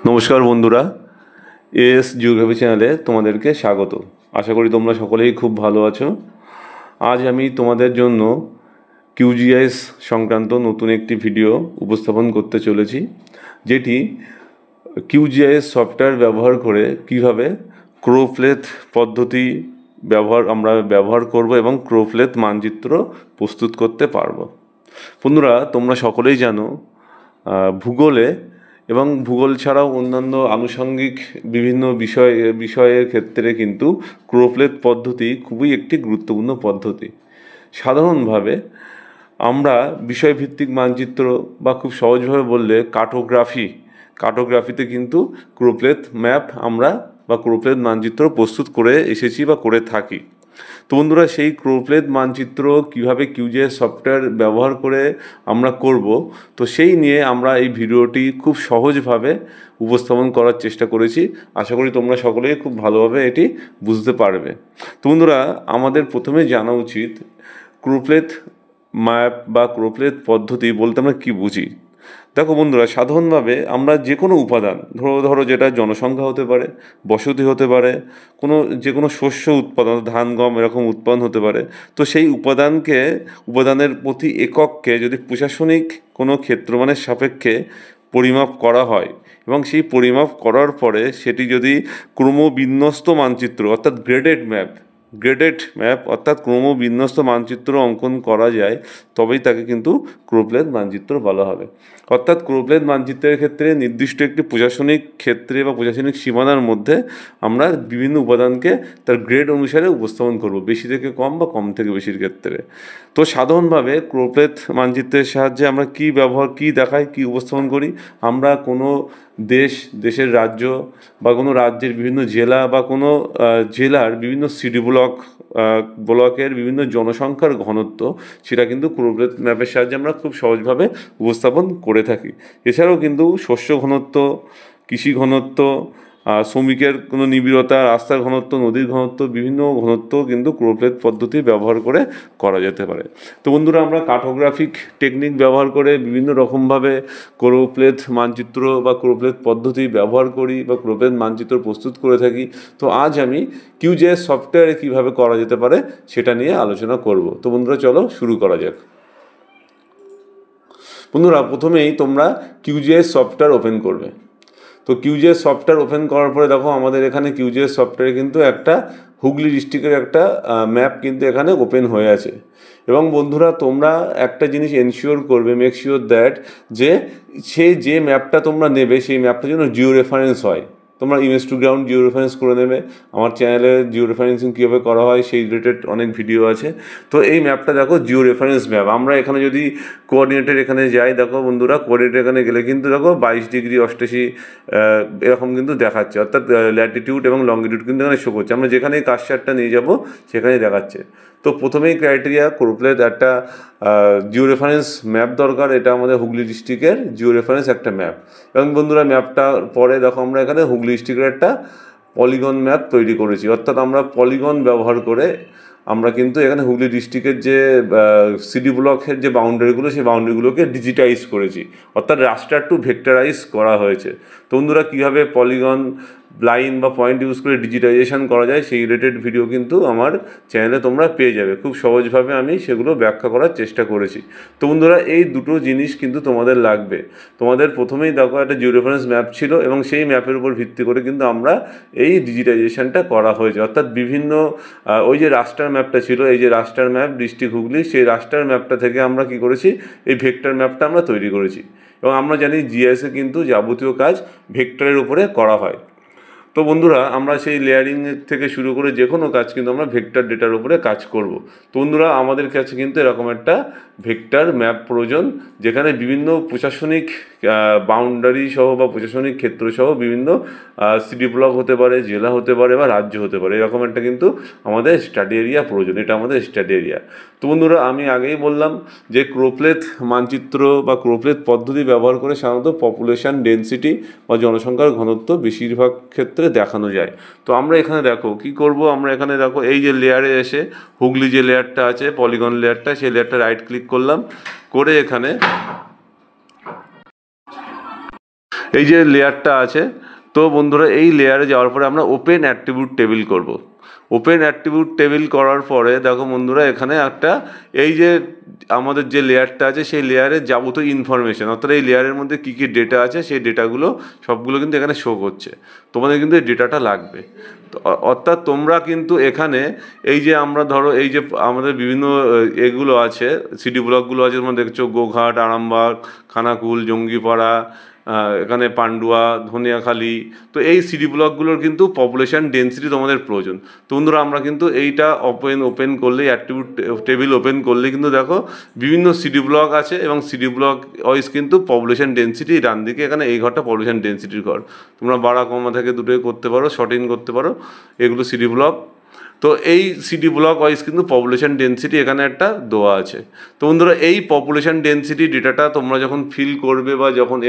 নমস্কার বন্ধুরা, S geography চ্যানেলে তোমাদেরকে স্বাগত। আশা করি তোমরা সকলেই খুব ভালো আছো। আজ আমি তোমাদের জন্য কিউজিআইএস সংক্রান্ত নতুন একটি ভিডিও উপস্থাপন করতে চলেছি, যেটি কিউজিআইএস সফটওয়্যার ব্যবহার করে কিভাবে ক্রোফ্লেথ পদ্ধতি আমরা ব্যবহার করব এবং ক্রোফ্লেথ মানচিত্র প্রস্তুত করতে পারবো। বন্ধুরা, তোমরা সকলেই জানো ভূগোলে এবং ভূগোল ছাড়াও অন্যান্য আনুষঙ্গিক বিভিন্ন বিষয়ের ক্ষেত্রে কিন্তু ক্রোফ্লেথ পদ্ধতি খুবই একটি গুরুত্বপূর্ণ পদ্ধতি। সাধারণভাবে আমরা বিষয়ভিত্তিক মানচিত্র বা খুব সহজভাবে বললে কার্টোগ্রাফিতে কিন্তু ক্রোফ্লেথ ম্যাপ আমরা বা ক্রোফ্লেথ মানচিত্র প্রস্তুত করে এসেছি বা করে থাকি। তো বন্ধুরা, সেই ক্রোফ্লেথ মানচিত্র কিভাবে কিউজিআইএস সফটওয়্যার ব্যবহার করে আমরা করব, তো সেই নিয়ে আমরা এই ভিডিওটি খুব সহজভাবে উপস্থাপন করার চেষ্টা করেছি। আশা করি তোমরা সকলেই খুব ভালোভাবে এটি বুঝতে পারবে। তো বন্ধুরা, আমাদের প্রথমে জানা উচিত ক্রোফ্লেথ ম্যাপ বা ক্রোফ্লেথ পদ্ধতি বলতে আমরা কী বুঝি। দেখো বন্ধুরা, সাধারণভাবে আমরা যে কোনো উপাদান ধরো যেটা জনসংখ্যা হতে পারে, বসতি হতে পারে, যে কোনো শস্য উৎপাদন, ধান গম এরকম উৎপাদন হতে পারে। তো সেই উপাদানের প্রতি একককে যদি প্রশাসনিক কোনো ক্ষেত্রমানের সাপেক্ষে পরিমাপ করা হয় এবং সেই পরিমাপ করার পরে সেটি যদি ক্রমবিন্যস্ত মানচিত্র অর্থাৎ গ্রেডেড ম্যাপ অর্থাৎ ক্রমবিন্যস্ত মানচিত্র অঙ্কন করা যায়, তবেই তাকে কিন্তু ক্রোফ্লেথ মানচিত্র বলা হবে। অর্থাৎ ক্রোফ্লেথ মানচিত্রের ক্ষেত্রে নির্দিষ্ট একটি প্রশাসনিক ক্ষেত্রে বা প্রশাসনিক সীমানার মধ্যে আমরা বিভিন্ন উপাদানকে তার গ্রেড অনুসারে উপস্থাপন করব, বেশি থেকে কম বা কম থেকে বেশির ক্ষেত্রে। তো সাধারণভাবে ক্রোফ্লেথ মানচিত্রের সাহায্যে আমরা কী দেখাই, কী উপস্থাপন করি। আমরা কোনো দেশের রাজ্য বা কোনো রাজ্যের বিভিন্ন জেলা বা কোনো জেলার বিভিন্ন সিটি ব্লকের বিভিন্ন জনসংখ্যার ঘনত্ব, সেটা কিন্তু ক্রোফ্লেথ ম্যাপের সাহায্যে আমরা খুব সহজভাবে উপস্থাপন করে থাকি। এছাড়াও কিন্তু শস্য ঘনত্ব, কৃষি ঘনত্ব, শ্রমিকের কোনো নিবিড়তা, রাস্তার ঘনত্ব, নদীর ঘনত্ব, বিভিন্ন ঘনত্ব কিন্তু ক্রোফ্লেথ পদ্ধতি ব্যবহার করে করা যেতে পারে। তো বন্ধুরা, আমরা কার্টোগ্রাফিক টেকনিক ব্যবহার করে বিভিন্ন রকমভাবে ক্রোফ্লেথ মানচিত্র বা ক্রোফ্লেথ পদ্ধতি ব্যবহার করি বা ক্রোফ্লেথ মানচিত্র প্রস্তুত করে থাকি। তো আজ আমি কিউজিআইএস সফটওয়্যারে কীভাবে করা যেতে পারে সেটা নিয়ে আলোচনা করব। তো বন্ধুরা, চলো শুরু করা যাক। বন্ধুরা, প্রথমেই তোমরা কিউজিআইএস সফটওয়্যার ওপেন করবে। তো কিউজিআইএস সফটওয়্যার ওপেন করার পরে দেখো আমাদের এখানে কিউজিআইএস সফটওয়্যারে কিন্তু একটা হুগলি ডিস্ট্রিক্টের একটা ম্যাপ কিন্তু এখানে ওপেন হয়ে আছে। এবং বন্ধুরা, তোমরা একটা জিনিস মেক শিওর দ্যাট যে ম্যাপটা তোমরা নেবে সেই ম্যাপটা যেন জিও রেফারেন্স হয়। তোমরা image to ground Jio reference করে নেবে। আমার চ্যানেলে জিও রেফারেন্সিং কীভাবে করা হয় সেই রিলেটেড অনেক ভিডিও আছে। তো এই ম্যাপটা দেখো জিও রেফারেন্স ম্যাপ। আমরা এখানে যদি কোঅর্ডিনেটের এখানে যাই, দেখো বন্ধুরা, কোঅর্ডিনেটের এখানে গেলে কিন্তু দেখো 22 ডিগ্রি 88 এরকম কিন্তু দেখাচ্ছে, অর্থাৎ ল্যাটিটিউড এবং লংগিটিউড কিন্তু এখানে শো করছে। আমরা যেখানেই কার্সারটা নিয়ে যাব সেখানেই দেখাচ্ছে। তো প্রথমেই ক্রাইটেরিয়া ক্রোফ্লেথ একটা জিও রেফারেন্স ম্যাপ দরকার। এটা আমাদের হুগলি ডিস্ট্রিক্টের জিও রেফারেন্স একটা ম্যাপ। এবং বন্ধুরা, ম্যাপটা পরে দেখো আমরা এখানে হুগলি ডিস্ট্রিক্টের একটা পলিগন ম্যাপ তৈরি করেছি। অর্থাৎ আমরা পলিগন ব্যবহার করে আমরা কিন্তু এখানে হুগলি ডিস্ট্রিক্টের যে সিটি ব্লকের যে বাউন্ডারিগুলো, সেই বাউন্ডারিগুলোকে ডিজিটাইজ করেছি, অর্থাৎ রাস্টার টু ভেক্টরাইজ করা হয়েছে। তো বন্ধুরা, কীভাবে পলিগন লাইন বা পয়েন্ট ইউজ করে ডিজিটাইজেশন করা যায় সেই রিলেটেড ভিডিও কিন্তু আমার চ্যানেলে তোমরা পেয়ে যাবে। খুব সহজভাবে আমি সেগুলো ব্যাখ্যা করার চেষ্টা করেছি। তো বন্ধুরা, এই দুটো জিনিস কিন্তু তোমাদের লাগবে। তোমাদের প্রথমেই দেখো একটা জিও রেফারেন্স ম্যাপ ছিল এবং সেই ম্যাপের উপর ভিত্তি করে কিন্তু আমরা এই ডিজিটাইজেশনটা করা হয়েছে। অর্থাৎ বিভিন্ন ওই যে রাস্টার ম্যাপটা ছিল, এই যে রাস্টার ম্যাপ ডিস্ট্রিক্ট হুগলি, সেই রাস্টার ম্যাপটা থেকে আমরা কি করেছি, এই ভেক্টর ম্যাপটা আমরা তৈরি করেছি। এবং আমরা জানি জিআইএসে কিন্তু যাবতীয় কাজ ভেক্টরের উপরে করা হয়। তো বন্ধুরা, আমরা সেই লেয়ারিং থেকে শুরু করে যে কোনো কাজ কিন্তু আমরা ভেক্টর ডেটার উপরে কাজ করব। তো বন্ধুরা, আমাদের কাছে কিন্তু এরকম একটা ভেক্টর ম্যাপ প্রয়োজন, যেখানে বিভিন্ন প্রশাসনিক বাউন্ডারি সহ বা প্রশাসনিক ক্ষেত্র সহ বিভিন্ন সিটি ব্লক হতে পারে, জেলা হতে পারে বা রাজ্য হতে পারে, এরকম একটা কিন্তু আমাদের স্টাডি এরিয়া প্রয়োজন। এটা আমাদের স্টাডি এরিয়া। তো বন্ধুরা, আমি আগেই বললাম যে ক্রোফ্লেথ মানচিত্র বা ক্রোফ্লেথ পদ্ধতি ব্যবহার করে সাধারণত পপুলেশন ডেনসিটি বা জনসংখ্যার ঘনত্ব বেশিরভাগ ক্ষেত্রে দেখানো যায়। তো আমরা এখানে দেখো কি করব, আমরা এখানে দেখো এই যে লেয়ারে এসে হুগলি যে লেয়ারটা আছে, পলিগন লেয়ারটা, সেই লেয়ারটা রাইট ক্লিক করলাম, করে এই যে লেয়ারটা আছে, তো বন্ধুরা এই লেয়ারে যাওয়ার পরে আমরা ওপেন অ্যাট্রিবিউট টেবিল করব। ওপেন অ্যাট্রিবিউট টেবিল করার পরে দেখো বন্ধুরা এখানে একটা এই যে আমাদের যে লেয়ারটা আছে সেই লেয়ারের যাবতীয় ইনফরমেশন, অর্থাৎ এই লেয়ারের মধ্যে কী কী ডেটা আছে সেই ডেটাগুলো সবগুলো কিন্তু এখানে শো করছে। তোমাদের কিন্তু এই ডেটাটা লাগবে। তো অর্থাৎ তোমরা কিন্তু এখানে এই যে আমরা ধরো এই যে আমাদের বিভিন্ন এগুলো আছে, সিডি ব্লকগুলো আছে, তোমরা দেখছো গোঘাট, আরামবাগ, খানাকুল, জঙ্গিপাড়া, এখানে পান্ডুয়া, ধনিয়াখালী। তো এই সিডি ব্লকগুলোর কিন্তু পপুলেশন ডেন্সিটি তোমাদের প্রয়োজন। তো বন্ধুরা আমরা কিন্তু এইটা ওপেন করলেই অ্যাট্রিবিউট টেবিল ওপেন করলে কিন্তু দেখো বিভিন্ন সিডি ব্লক আছে এবং সিডি ব্লক ওয়াইজ কিন্তু পপুলেশন ডেন্সিটি ডান দিকে এখানে এই ঘরটা পপুলেশন ডেন্সিটির ঘর। তোমরা বাড়া কমা থেকে দুটোই করতে পারো, শর্ট ইন করতে পারো, এগুলো সিডি ব্লক। তো এই সিডি ব্লক ওয়াইজ কিন্তু পপুলেশন ডেন্সিটি এখানে একটা দেওয়া আছে। তো বন্ধুরা এই পপুলেশন ডেন্সিটি ডেটাটা তোমরা যখন ফিল করবে বা যখন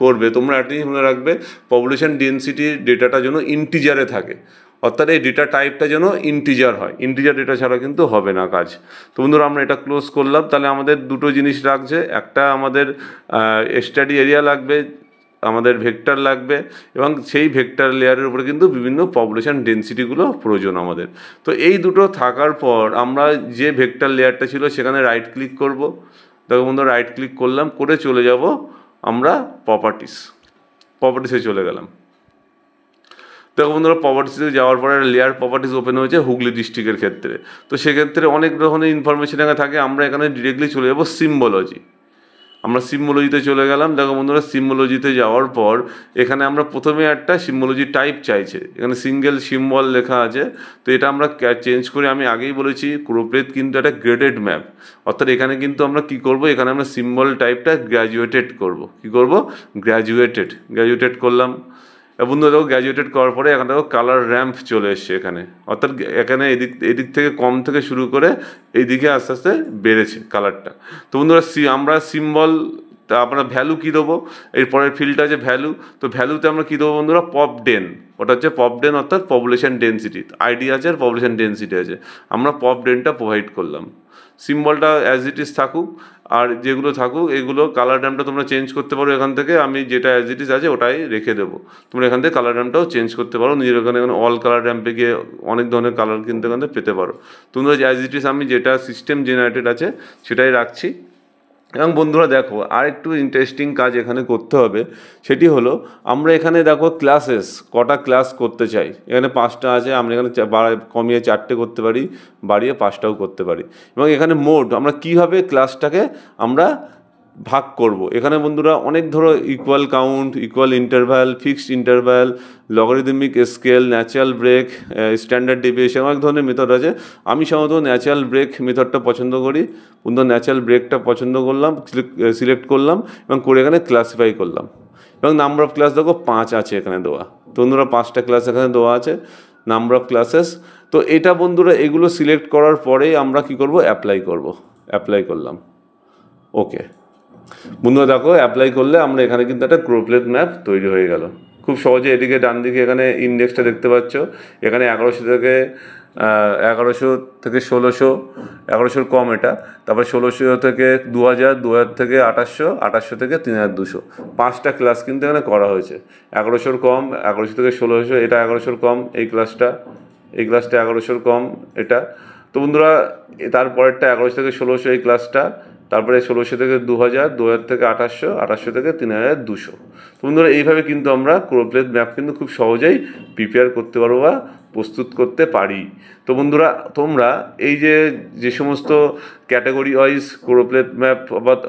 করবে, তোমরা অ্যাটলিস্ট মনে রাখবে পপুলেশন ডেন্সিটির ডেটাটা যেন ইন্টিজারে থাকে, অর্থাৎ এই ডেটা টাইপটা যেন ইন্টিজার হয়। ইন্টিজার ডেটা ছাড়া কিন্তু হবে না কাজ। তো বন্ধুরা আমরা এটা ক্লোজ করলাম। তাহলে আমাদের দুটো জিনিস লাগছে, একটা আমাদের স্টাডি এরিয়া লাগবে, আমাদের ভেক্টর লাগবে, এবং সেই ভেক্টর লেয়ারের উপরে কিন্তু বিভিন্ন পপুলেশন ডেন্সিটিগুলো প্রয়োজন আমাদের। তো এই দুটো থাকার পর আমরা যে ভেক্টর লেয়ারটা ছিল সেখানে রাইট ক্লিক করব। দেখো বন্ধুরা রাইট ক্লিক করলাম, করে চলে যাব আমরা প্রপার্টিসে চলে গেলাম। দেখো বন্ধুরা প্রপার্টিসে যাওয়ার পরে লেয়ার প্রপার্টিস ওপেন হয়েছে হুগলি ডিস্ট্রিক্টের ক্ষেত্রে। তো সেক্ষেত্রে অনেক ধরনের ইনফরমেশন এখানে থাকে, আমরা এখানে ডিরেক্টলি চলে যাব সিম্বলজি। আমরা সিম্বলজিতে চলে গেলাম। দেখো বন্ধুরা সিম্বলজিতে যাওয়ার পর এখানে আমরা প্রথমে একটা সিম্বলজি টাইপ চাইছে, এখানে সিঙ্গেল সিম্বল লেখা আছে। তো এটা আমরা চেঞ্জ করে, আমি আগেই বলেছি ক্রোপ্লেথ কিন্তু একটা গ্রেডেড ম্যাপ, অর্থাৎ এখানে কিন্তু আমরা কি করব, এখানে আমরা সিম্বল টাইপটা গ্র্যাজুয়েটেড করব। কি করব? গ্র্যাজুয়েটেড করলাম। বন্ধু দেখো গ্র্যাজুয়েটেড করার পরে এখানে দেখো কালার র্যাম্প চলে এসছে এখানে, অর্থাৎ এখানে এদিক থেকে কম থেকে শুরু করে এইদিকে আস্তে আস্তে বেড়েছে কালারটা। তো বন্ধুরা আমরা সিম্বল তা আমরা ভ্যালু কী দেবো, এরপরের ফিল্ডটা আছে ভ্যালু। তো ভ্যালুতে আমরা কী দেবো বন্ধুরা? পপডেন। ওটা হচ্ছে পপডেন, অর্থাৎ পপুলেশন ডেন্সিটি। আইডি আছে আর পপুলেশন ডেন্সিটি আছে, আমরা পপডেনটা প্রোভাইড করলাম। সিম্বলটা অ্যাজ ইট ইজ থাকুক, আর যেগুলো থাকুক এগুলো কালার র্যামটা তোমরা চেঞ্জ করতে পারো এখান থেকে। আমি যেটা অ্যাজ ইট ইজ আছে ওটাই রেখে দেবো। তোমরা এখান থেকে কালার র্যামটাও চেঞ্জ করতে পারো, নিজের এখানে অল কালার র্যাম্পে গিয়ে অনেক ধরনের কালার কিন্তু এখান থেকে পেতে পারো। তোমরা অ্যাজ ইট ইজ আমি যেটা সিস্টেম জেনারেটেড আছে সেটাই রাখছি। এবং বন্ধুরা দেখো আর একটু ইন্টারেস্টিং কাজ এখানে করতে হবে, সেটি হলো আমরা এখানে দেখো ক্লাসেস কটা ক্লাস করতে চাই। এখানে 5টা আছে, আমরা এখানে কমিয়ে 4টে করতে পারি, বাড়িয়ে 5টাও করতে পারি। এবং এখানে মোড আমরা কীভাবে ক্লাসটাকে আমরা ভাগ করব। এখানে বন্ধুরা অনেক ধরো equal count, equal interval, fixed interval, logarithmic scale, natural break, standard deviation, অনেক ধরনের মেথড আছে। আমি সাধারণত ন্যাচারাল ব্রেক মেথডটা পছন্দ করি। বন্ধুরা ন্যাচারাল ব্রেকটা পছন্দ করলাম, সিলেক্ট করলাম এবং করে এখানে ক্লাসিফাই করলাম। এবং নাম্বার অফ ক্লাস দেখো 5 আছে এখানে দেওয়া। তো বন্ধুরা 5টা ক্লাস এখানে দেওয়া আছে, নাম্বার অফ ক্লাসেস। তো এটা বন্ধুরা এগুলো সিলেক্ট করার পরেই আমরা কি করব? অ্যাপ্লাই করলাম। ওকে বন্ধুরা দেখো অ্যাপ্লাই করলে আমরা এখানে কিন্তু একটা ক্রোপ্লেথ ম্যাপ তৈরি হয়ে গেল খুব সহজে। এদিকে ডান দিকে এখানে ইন্ডেক্সটা দেখতে পাচ্ছ, এখানে 1100 থেকে 1600, 1100 কম এটা, তারপর 1600 থেকে 2000, 2000 থেকে 2800, 2800 থেকে 3200, 5টা ক্লাস কিন্তু এখানে করা হয়েছে। 1100 কম, 1100 থেকে 1600, এটা 1100 কম, এই ক্লাসটা 1100 কম এটা। তো বন্ধুরা তারপরেরটা 1100 থেকে 1600 এই ক্লাসটা, তারপরে 1600 থেকে 2000, 2000 থেকে 2800, 2800 থেকে 3200। তো বন্ধুরা এইভাবে কিন্তু আমরা ক্রোপ্লেথ ম্যাপ কিন্তু খুব সহজেই প্রিপেয়ার করতে পারবো বা প্রস্তুত করতে পারি। তো বন্ধুরা তোমরা এই যে সমস্ত ক্যাটাগরি ওয়াইজ ক্রোপ্লেথ ম্যাপ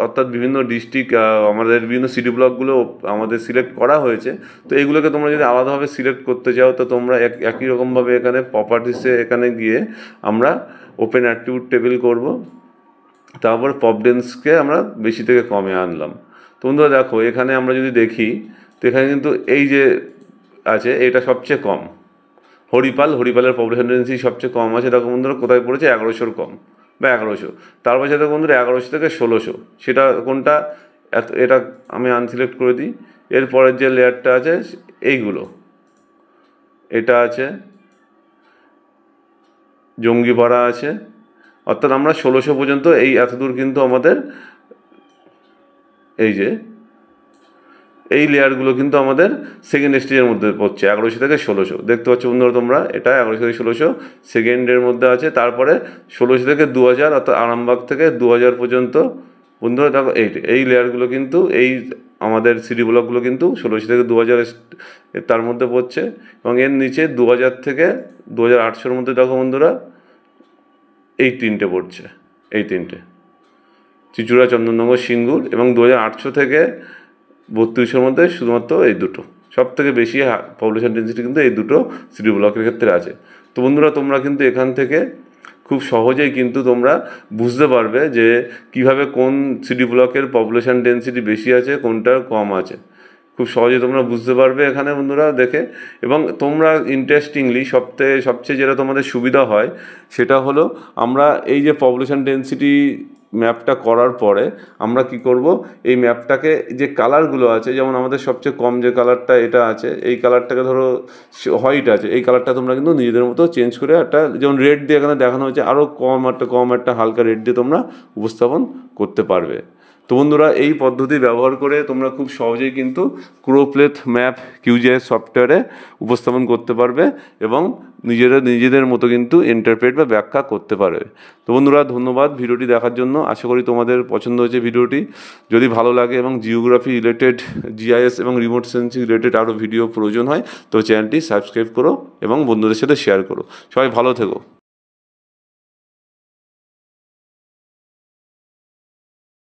অর্থাৎ বিভিন্ন ডিস্ট্রিক্ট আমাদের বিভিন্ন সিটি ব্লকগুলো আমাদের সিলেক্ট করা হয়েছে, তো এইগুলোকে তোমরা যদি আলাদাভাবে সিলেক্ট করতে চাও তো তোমরা একই রকমভাবে এখানে প্রপার্টিসে এখানে গিয়ে আমরা ওপেন অ্যাট্রিবিউট টেবিল করব, তারপর পপডেন্সকে আমরা বেশি থেকে কমে আনলাম। তো বন্ধুরা দেখো এখানে আমরা যদি দেখি তো এখানে কিন্তু এই যে আছে এটা সবচেয়ে কম, হরিপালের পপুলেশন ডেন্সিটি সবচেয়ে কম আছে। দেখো বন্ধুরা কোথায় পড়েছে? 1100 কম বা 1100। তারপর সাথে বন্ধুরা 1100 থেকে 1600, সেটা কোনটা? এটা আমি আনসিলেক্ট করে দিই। এরপরের যে লেয়ারটা আছে এইগুলো, এটা আছে জঙ্গিপাড়া আছে, অর্থাৎ আমরা 1600 পর্যন্ত এই এতদূর কিন্তু আমাদের এই যে এই লেয়ারগুলো কিন্তু আমাদের সেকেন্ড স্টেজের মধ্যে পড়ছে 1100 থেকে 1600। দেখতে পাচ্ছ বন্ধুরা তোমরা, এটা 1100 থেকে 1600 সেকেন্ডের মধ্যে আছে। তারপরে 1600 থেকে 2000, অর্থাৎ আরামবাগ থেকে 2000 পর্যন্ত বন্ধুরা দেখো এই লেয়ারগুলো কিন্তু এই আমাদের সিডি ব্লকগুলো কিন্তু 1600 থেকে 2000 তার মধ্যে পড়ছে। এবং এর নিচে 2000 থেকে 2800-র মধ্যে দেখো বন্ধুরা এই তিনটে পড়ছে, এই তিনটে চিচুড়া, চন্দননগর, সিঙ্গুর। এবং 2800 থেকে 3200-র মধ্যে শুধুমাত্র এই দুটো, সব থেকে বেশি পপুলেশন ডেন্সিটি কিন্তু এই দুটো সিডি ব্লকের ক্ষেত্রে আছে। তো বন্ধুরা তোমরা কিন্তু এখান থেকে খুব সহজেই কিন্তু তোমরা বুঝতে পারবে যে কিভাবে কোন সিডি ব্লকের পপুলেশন ডেন্সিটি বেশি আছে, কোনটা কম আছে। খুব সহজেই তোমরা বুঝতে পারবে এখানে বন্ধুরা দেখে। এবং তোমরা ইন্টারেস্টিংলি সবচেয়ে যেটা তোমাদের সুবিধা হয় সেটা হলো, আমরা এই যে পপুলেশন ডেন্সিটি ম্যাপটা করার পরে আমরা কি করব, এই ম্যাপটাকে যে কালারগুলো আছে, যেমন আমাদের সবচেয়ে কম যে কালারটা এটা আছে, এই কালারটাকে ধরো হোয়াইট আছে, এই কালারটা তোমরা কিন্তু নিজেদের মতো চেঞ্জ করে একটা, যেমন রেড দিয়ে এখানে দেখানো হয়েছে, আরও কম একটা হালকা রেড দিয়ে তোমরা উপস্থাপন করতে পারবে। তো বন্ধুরা এই পদ্ধতি ব্যবহার করে তোমরা খুব সহজেই কিন্তু ক্রোপ্লেথ ম্যাপ কিউজিআইএস সফটওয়্যারে উপস্থাপন করতে পারবে এবং নিজেদের মতো কিন্তু ইন্টারপ্রেট বা ব্যাখ্যা করতে পারবে। তো বন্ধুরা ধন্যবাদ ভিডিওটি দেখার জন্য। আশা করি তোমাদের পছন্দ হয়েছে ভিডিওটি। যদি ভালো লাগে এবং জিওগ্রাফি রিলেটেড, জিআইএস এবং রিমোট সেন্সিং রিলেটেড আরও ভিডিও প্রয়োজন হয় তো চ্যানেলটি সাবস্ক্রাইব করো এবং বন্ধুদের সাথে শেয়ার করো। সবাই ভালো থেকো।